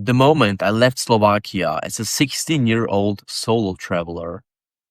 The moment I left Slovakia as a 16-year-old solo traveler,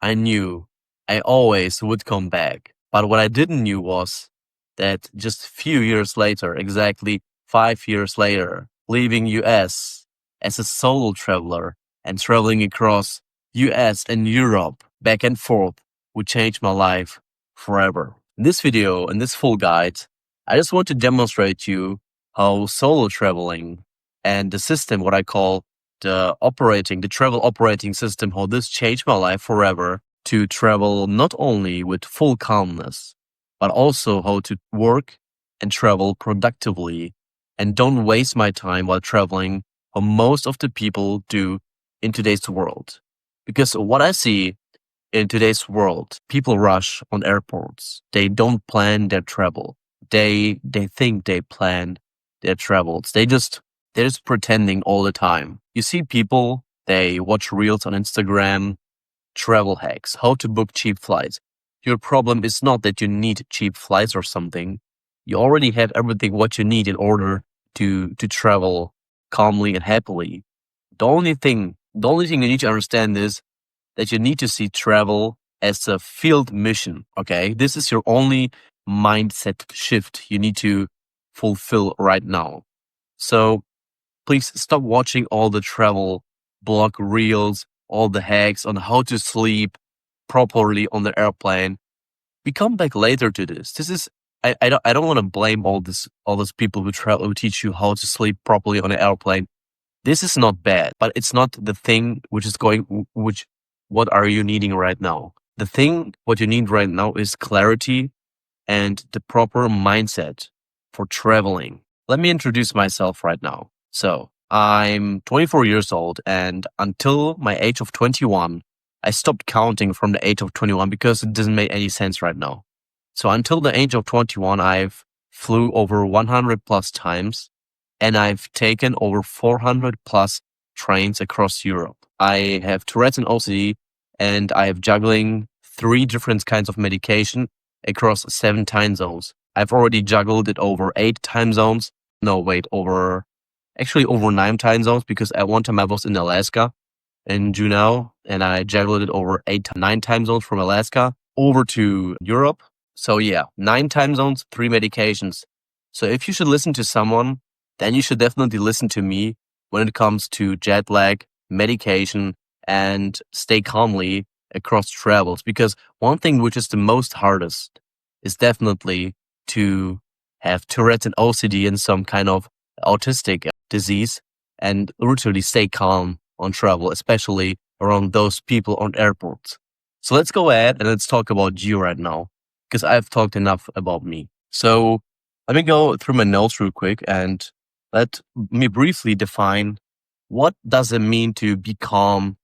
I knew I always would come back. But what I didn't knew was that just a few years later, exactly 5 years later, leaving US as a solo traveler and traveling across US and Europe back and forth would change my life forever. In this video, in this full guide, I just want to demonstrate you how solo traveling and the system, what I call the travel operating system, how this changed my life forever to travel not only with full calmness, but also how to work and travel productively and don't waste my time while traveling, how most of the people do in today's world. Because what I see in today's world, people rush on airports. They don't plan their travel. They think they plan their travels. They're just pretending all the time. You see people, they watch reels on Instagram, travel hacks, how to book cheap flights. Your problem is not that you need cheap flights or something. You already have everything what you need in order to travel calmly and happily. The only thing you need to understand is that you need to see travel as a field mission. Okay. This is your only mindset shift you need to fulfill right now. So please stop watching all the travel blog reels, all the hacks on how to sleep properly on the airplane. We come back later to this. I don't want to blame all these people who teach you how to sleep properly on an airplane. This is not bad, but it's not the thing what are you needing right now? The thing what you need right now is clarity and the proper mindset for traveling. Let me introduce myself right now. So I'm 24 years old, and until my age of 21, I stopped counting from the age of 21 because it doesn't make any sense right now. So until the age of 21, I've flew over 100 plus times, and I've taken over 400 plus trains across Europe. I have Tourette's and OCD, and I have juggling 3 different kinds of medication across 7 time zones. I've already juggled it over 8 time zones. No, wait, over 9 time zones, because at one time I was in Alaska in Juneau, and I juggled it over 9 time zones from Alaska over to Europe. So yeah, 9 time zones, 3 medications. So if you should listen to someone, then you should definitely listen to me when it comes to jet lag, medication, and stay calmly across travels. Because one thing which is the most hardest is definitely to have Tourette's and OCD and some kind of autistic disease and literally stay calm on travel, especially around those people on airports. So let's go ahead and let's talk about you right now, because I've talked enough about me. So let me go through my notes real quick and let me briefly define what does it mean to be calm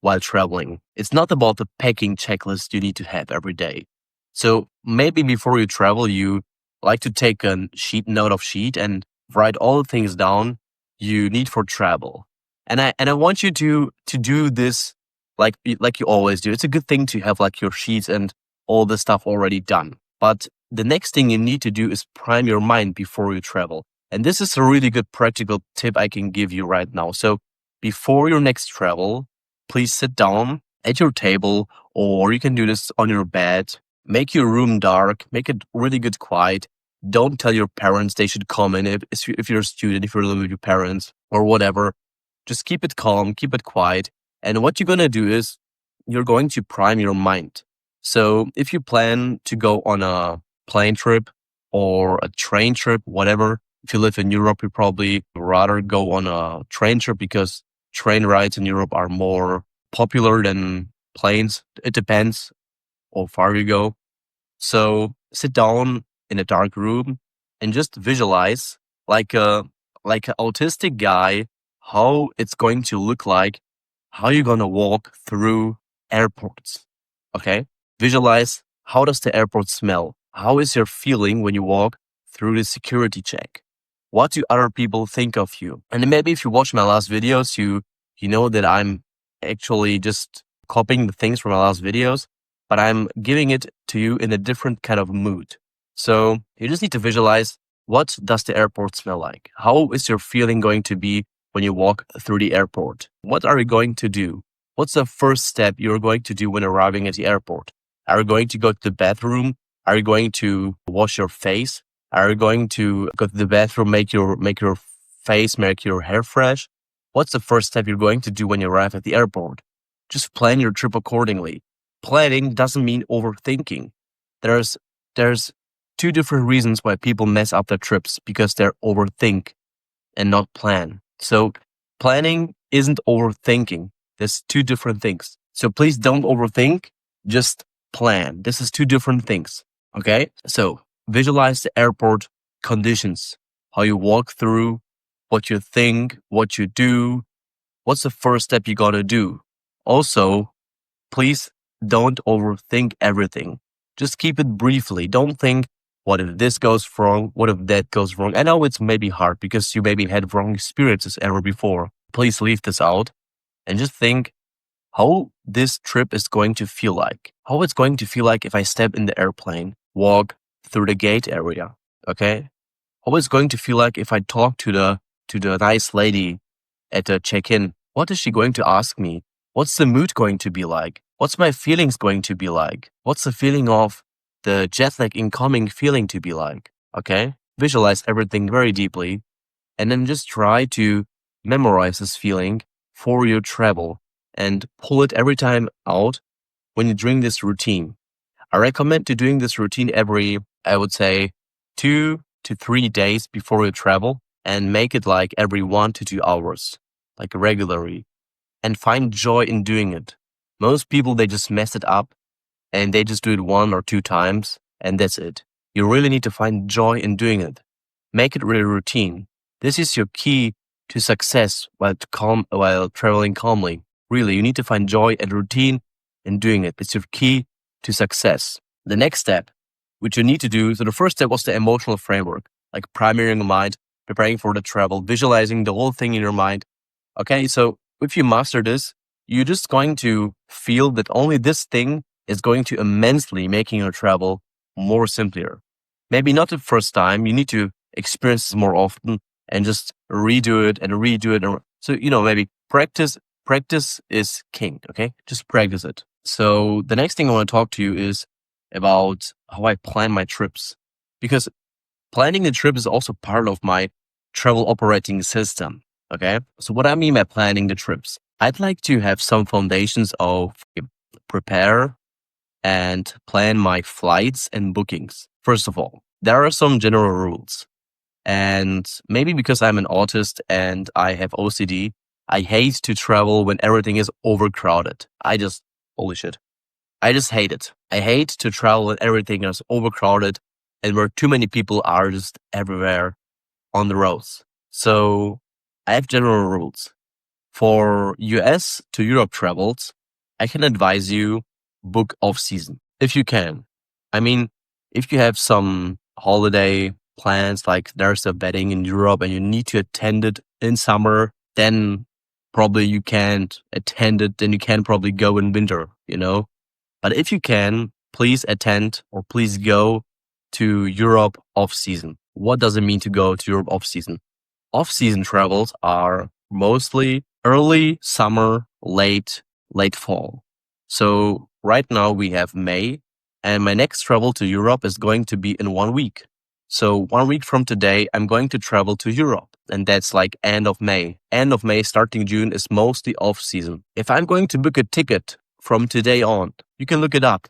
while traveling. It's not about the packing checklist you need to have every day. So maybe before you travel, you like to take a note of sheet and write all the things down you need for travel. And I want you to do this like you always do. It's a good thing to have like your sheets and all the stuff already done. But the next thing you need to do is prime your mind before you travel. And this is a really good practical tip I can give you right now. So before your next travel, please sit down at your table, or you can do this on your bed. Make your room dark, make it really good quiet. Don't tell your parents they should come in if you're a student, if you're living with your parents or whatever. Just keep it calm, keep it quiet. And what you're going to do is you're going to prime your mind. So if you plan to go on a plane trip or a train trip, whatever, if you live in Europe, you probably rather go on a train trip because train rides in Europe are more popular than planes. It depends how far you go. So sit down in a dark room and just visualize like a autistic guy how it's going to look like, how you're going to walk through airports. Okay? Visualize, how does the airport smell? How is your feeling when you walk through the security check? What do other people think of you? And then maybe if you watch my last videos, you know that I'm actually just copying the things from my last videos, but I'm giving it to you in a different kind of mood. So you just need to visualize, what does the airport smell like? How is your feeling going to be when you walk through the airport? What are you going to do? What's the first step you're going to do when arriving at the airport? Are you going to go to the bathroom? Are you going to wash your face? Are you going to go to the bathroom, make your face, make your hair fresh? What's the first step you're going to do when you arrive at the airport? Just plan your trip accordingly. Planning doesn't mean overthinking. There's two different reasons why people mess up their trips, because they're overthink and not plan. So planning isn't overthinking. There's two different things. So please don't overthink, just plan. This is two different things. Okay? So visualize the airport conditions, how you walk through, what you think, what you do, what's the first step you gotta do. Also, please don't overthink everything. Just keep it briefly. Don't think, what if this goes wrong? What if that goes wrong? I know it's maybe hard because you maybe had wrong experiences ever before. Please leave this out and just think how this trip is going to feel like. How it's going to feel like if I step in the airplane, walk through the gate area. Okay? How it's going to feel like if I talk to the nice lady at the check-in. What is she going to ask me? What's the mood going to be like? What's my feelings going to be like? What's the feeling of the jet lag incoming feeling to be like? Okay? Visualize everything very deeply and then just try to memorize this feeling for your travel and pull it every time out when you're doing this routine. I recommend to doing this routine every, I would say, 2 to 3 days before you travel, and make it like every 1 to 2 hours, like regularly, and find joy in doing it. Most people, they just mess it up and they just do it 1 or 2 times and that's it. You really need to find joy in doing it. Make it really routine. This is your key to success while traveling calmly. Really, you need to find joy and routine in doing it. It's your key to success. The next step, which you need to do, so the first step was the emotional framework, like priming your mind, preparing for the travel, visualizing the whole thing in your mind. Okay, so if you master this, you're just going to feel that only this thing is going to immensely making your travel more simpler. Maybe not the first time, you need to experience this more often and just redo it and redo it. So, maybe practice is king, okay? Just practice it. So the next thing I want to talk to you is about how I plan my trips, because planning the trip is also part of my travel operating system. Okay. So what I mean by planning the trips, I'd like to have some foundations of prepare and plan my flights and bookings. First of all, there are some general rules. And maybe because I'm an autist and I have OCD, I hate to travel when everything is overcrowded. Holy shit. I just hate it. I hate to travel when everything is overcrowded and where too many people are just everywhere on the roads. So I have general rules. For US to Europe travels, I can advise you book off season if you can. I mean, if you have some holiday plans, like there's a wedding in Europe and you need to attend it in summer, then probably you can't attend it. Then you can probably go in winter, But if you can, please attend or please go to Europe off season. What does it mean to go to Europe off season? Off season travels are mostly early summer, late fall. So right now we have May, and my next travel to Europe is going to be in 1 week. So 1 week from today, I'm going to travel to Europe, and that's like end of May. End of May, starting June is mostly off season. If I'm going to book a ticket from today on, you can look it up.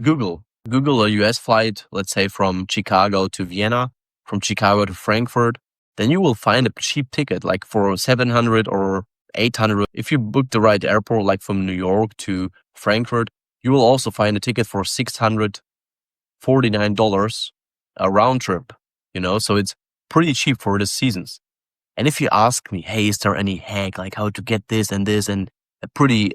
Google a US flight, let's say from Chicago to Vienna, from Chicago to Frankfurt. Then you will find a cheap ticket, like for 700 or 800. If you book the right airport, like from New York to Frankfurt, you will also find a ticket for $649 a round trip, so it's pretty cheap for the seasons. And if you ask me, hey, is there any hack, like how to get this and a pretty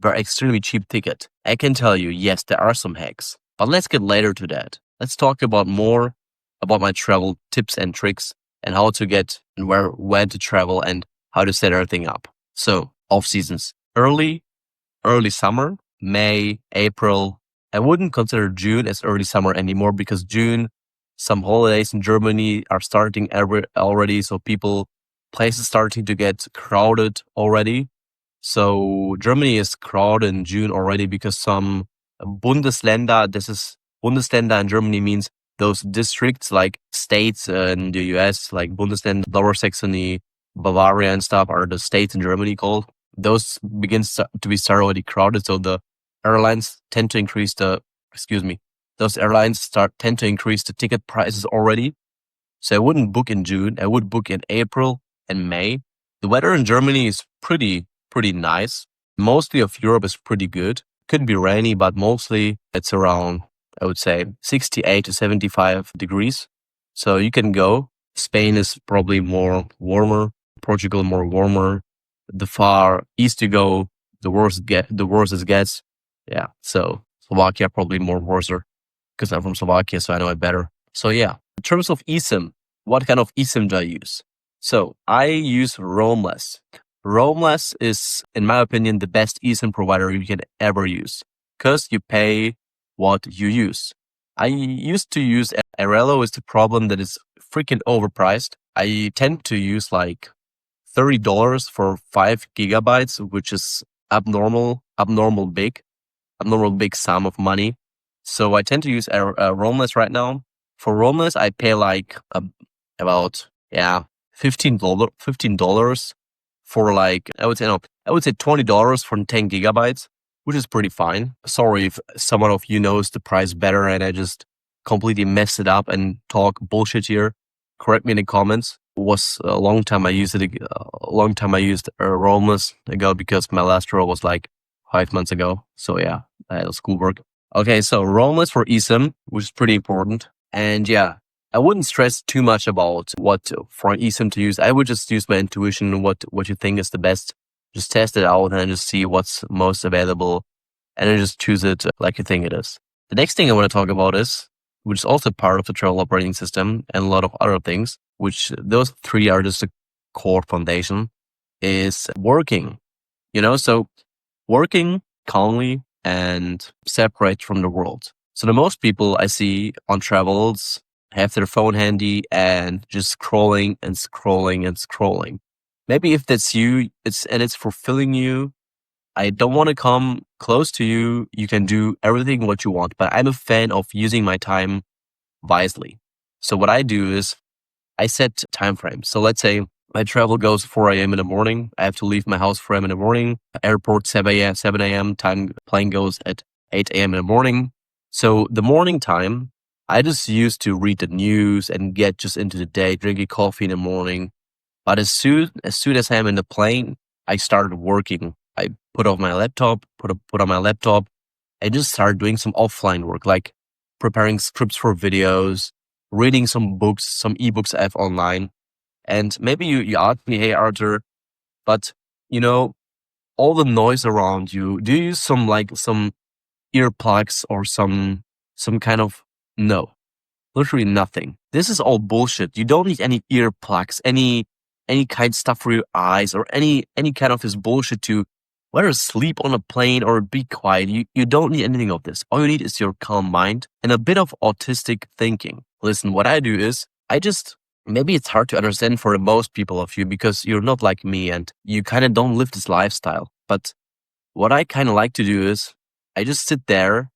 extremely cheap ticket, I can tell you, yes, there are some hacks, but let's get later to that. Let's talk about more about my travel tips and tricks and how to get and when to travel and how to set everything up. So off seasons, early summer, May, April. I wouldn't consider June as early summer anymore because June, some holidays in Germany are starting already. So people places starting to get crowded already. So Germany is crowded in June already because some Bundesländer, Bundesländer in Germany means those districts like states in the US, like Bundesland, Lower Saxony, Bavaria and stuff are the states in Germany called. Those begins to be already crowded. So the airlines tend to increase those airlines tend to increase the ticket prices already. So I wouldn't book in June. I would book in April and May. The weather in Germany is pretty nice. Mostly of Europe is pretty good. Could be rainy, but mostly it's around, I would say, 68 to 75 degrees. So you can go. Spain is probably more warmer. Portugal more warmer. The far east you go, the worse it gets. Yeah. So Slovakia probably more worser because I'm from Slovakia, so I know it better. So yeah, in terms of eSIM, what kind of eSIM do I use? So I use Roamless. Roamless is, in my opinion, the best eSIM provider you can ever use because you pay what you use. I used to use Airelo. Is the problem that it's freaking overpriced. I tend to use like $30 for 5 gigabytes, which is abnormal big sum of money. So I tend to use Roamless right now. For Roamless, I pay like about $15 for like I would say $20 for 10 gigabytes, which is pretty fine. Sorry if someone of you knows the price better and I just completely messed it up and talk bullshit here. Correct me in the comments. It was a long time I used Roamless ago because my last roll was like 5 months ago. So yeah, I had schoolwork. Okay, so Roamless for eSIM, which is pretty important. And yeah, I wouldn't stress too much about what for an eSIM to use. I would just use my intuition, what you think is the best. Just test it out and just see what's most available and then just choose it like you think it is. The next thing I want to talk about is, which is also part of the travel operating system and a lot of other things, which those three are just the core foundation, is working. So working calmly and separate from the world. So the most people I see on travels have their phone handy and just scrolling and scrolling and scrolling. Maybe if that's you, it's fulfilling you. I don't want to come close to you. You can do everything what you want, but I'm a fan of using my time wisely. So what I do is I set time frames. So let's say my travel goes 4 a.m. in the morning. I have to leave my house 4 a.m. in the morning. Airport 7 a.m. Plane goes at 8 a.m. in the morning. So the morning time, I just used to read the news and get just into the day, drinking coffee in the morning. But as soon as I'm in the plane, I started working. I put on my laptop, and just started doing some offline work, like preparing scripts for videos, reading some books, some ebooks I have online. And maybe you ask me, hey Arthur, but all the noise around you, do you use some earplugs or some kind of no, literally nothing. This is all bullshit. You don't need any earplugs, any kind of stuff for your eyes or any kind of this bullshit to whether sleep on a plane or be quiet. You don't need anything of this. All you need is your calm mind and a bit of autistic thinking. Listen, what I do is maybe it's hard to understand for most people of you because you're not like me and you kind of don't live this lifestyle. But what I kind of like to do is I just sit there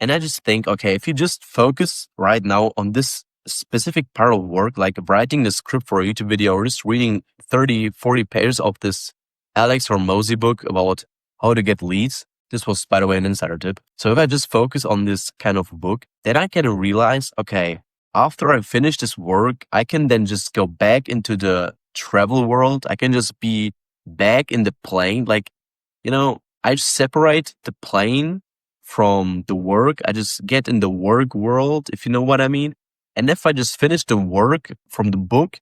and I just think, okay, if you just focus right now on this specific part of work, like writing the script for a YouTube video or just reading 30, 40 pages of this Alex Hormozi book about how to get leads. This was, by the way, an insider tip. So if I just focus on this kind of book, then I can realize, okay, after I finish this work, I can then just go back into the travel world. I can just be back in the plane. I just separate the plane from the work. I just get in the work world, if you know what I mean. And if I just finish the work from the book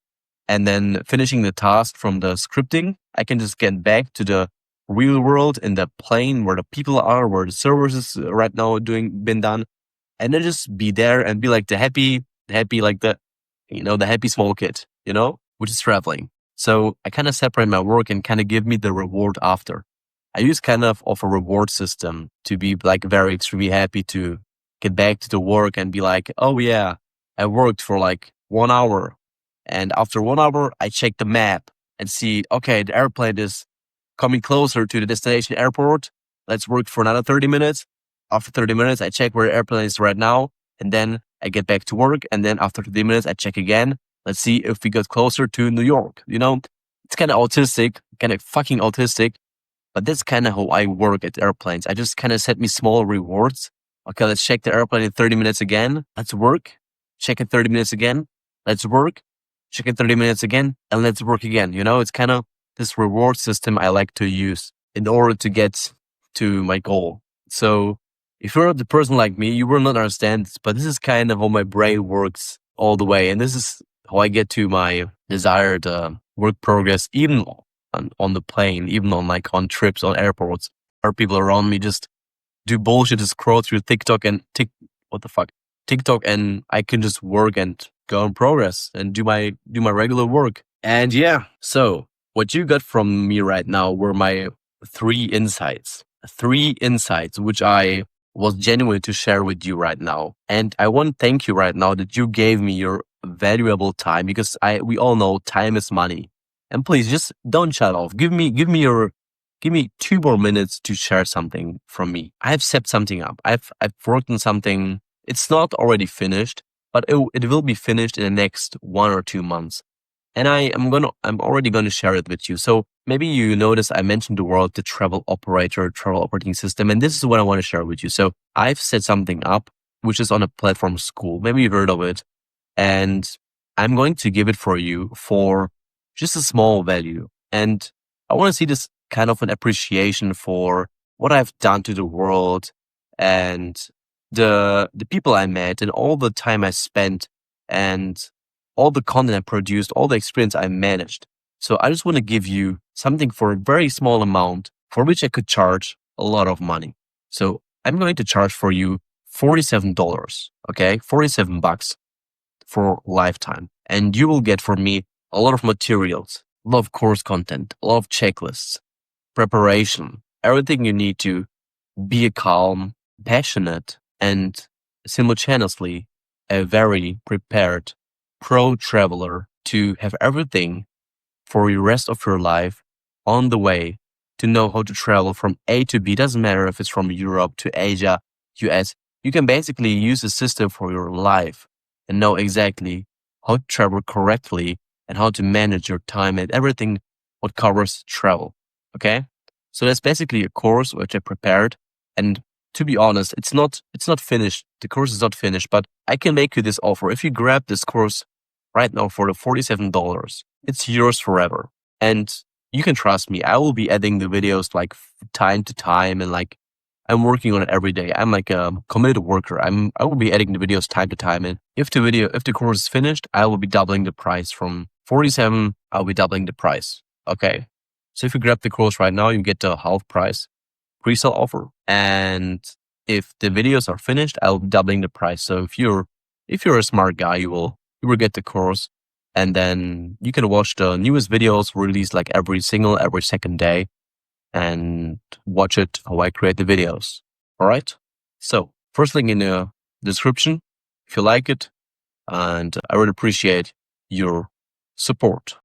and then finishing the task from the scripting, I can just get back to the real world in the plane where the people are, where the services right now been done. And then just be there and be like the happy, like the happy small kid, which is traveling. So I kind of separate my work and kind of give me the reward after. I use kind of a reward system to be like very extremely happy to get back to the work and be like, oh yeah, I worked for like 1 hour. And after 1 hour, I check the map and see, okay, the airplane is coming closer to the destination airport. Let's work for another 30 minutes. After 30 minutes, I check where the airplane is right now. And then I get back to work. And then after 30 minutes, I check again. Let's see if we got closer to New York. You know, it's kind of autistic, kind of fucking autistic. But that's kind of how I work at airplanes. I just kind of set me small rewards. Okay, let's check the airplane in 30 minutes again. Let's work. Check it 30 minutes again. Let's work. Check it 30 minutes again. And let's work again. You know, it's kind of this reward system I like to use in order to get to my goal. So if you're the person like me, you will not understand this, but this is kind of how my brain works all the way. And this is how I get to my desired work progress, even on the plane, even on like on trips, on airports, or people around me just do bullshit, just scroll through TikTok and TikTok, and I can just work and go in progress and do my regular work. And yeah, so what you got from me right now were my three insights which I was genuine to share with you right now. And I want to thank you right now that you gave me your valuable time, because we all know time is money. And please just don't shut off. Give me 2 more minutes to share something from me. I've set something up. I've worked on something. It's not already finished, but it will be finished in the next 1 or 2 months. And I'm already gonna share it with you. So maybe you notice I mentioned the word, the travel operating system, and this is what I want to share with you. So I've set something up, which is on a platform Skool. Maybe you've heard of it. And I'm going to give it for you for just a small value. And I want to see this kind of an appreciation for what I've done to the world and the people I met and all the time I spent and all the content I produced, all the experience I managed. So I just want to give you something for a very small amount for which I could charge a lot of money. So I'm going to charge for you $47, okay? $47 for lifetime. And you will get from me a lot of materials, a lot of course content, a lot of checklists, preparation, everything you need to be a calm, passionate, and simultaneously a very prepared pro traveler to have everything for the rest of your life on the way to know how to travel from A to B. Doesn't matter if it's from Europe to Asia, US. You can basically use the system for your life and know exactly how to travel correctly and how to manage your time and everything what covers travel. Okay. So that's basically a course which I prepared. And to be honest, it's not finished. The course is not finished, but I can make you this offer. If you grab this course right now for the $47, it's yours forever. And you can trust me. I will be adding the videos like time to time, and like I'm working on it every day. I'm like a committed worker. I will be adding the videos time to time. And if the course is finished, I will be doubling the price from 47. I'll be doubling the price. Okay. So if you grab the course right now, you get the half price pre-sale offer. And if the videos are finished, I'll be doubling the price. So if you're a smart guy, you will get the course, and then you can watch the newest videos released like every second day, and watch it how I create the videos. All right. So first link in the description if you like it, and I would appreciate your support.